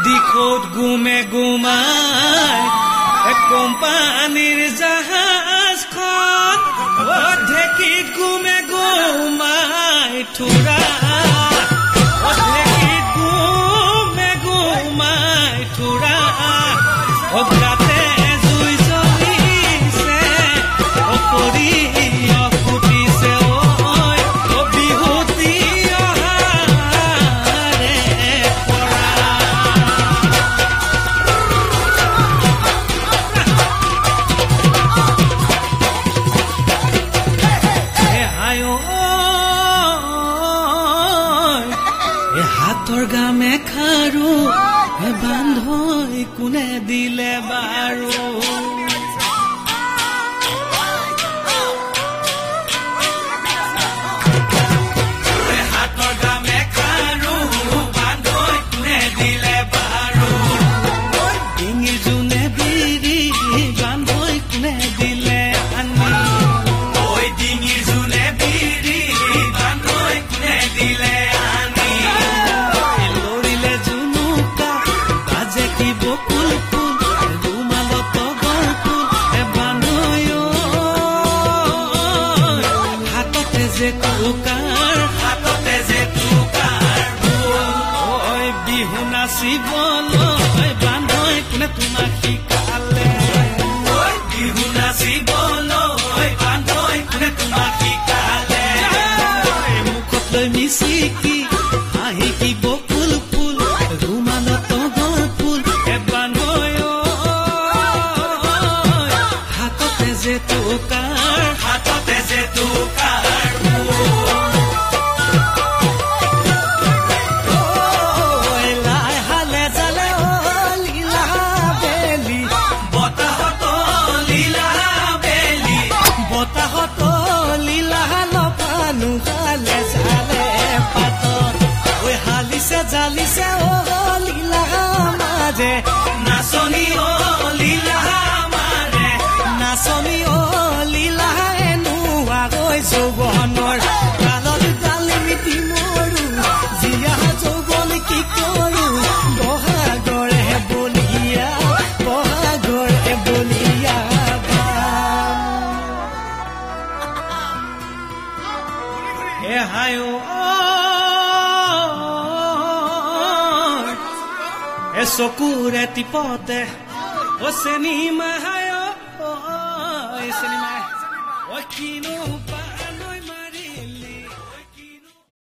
দিখত গুমে গুমাই কোম্পানীৰ জাহাজখন ঢেঁকীত গুমে গুমাই থোৰা ঢেঁকীত গুমে গুমাই থোৰা অগ্ৰাতে জুই জ্বলিছে অপৰি অফুটিছে ঐ বিহুতি অহাৰে পৰা হাতৰ গামে খাৰু বান্ধৈ কোনে দিলে বাৰু হাতৰ গামে খাৰু বান্ধৈ কোনে দিলে বাৰু ডিঙিৰ জোনে বিৰি বান্ধৈ কোনে দিলে আনি ঐ ডিঙিৰ জোনে বিৰি বান্ধৈ কোনে দিলে বিহু নাচিবলৈ বান্ধৈ কোনে তোমাক শিকালে বিহু নাচিবলৈ বান্ধৈ কোনে তোমাক শিকালে মুখত লৈ মিচিকি হাঁহি কি বকুল ফুল ৰুমালত তগৰ ফুল বান্ধৈ হাততে যে টোকাৰ জালিছে লীলা মাঝে নাচনি লীলা মাৰে নাচনি লীলা এনুৱা গৈ যৌৱনৰ কালত গালি মিটি মৰু জীয়া যৌৱন কি কৰো বহাগৰে বলিয়া হে হায় চকুৰে টিপতে চিনেমা কিনো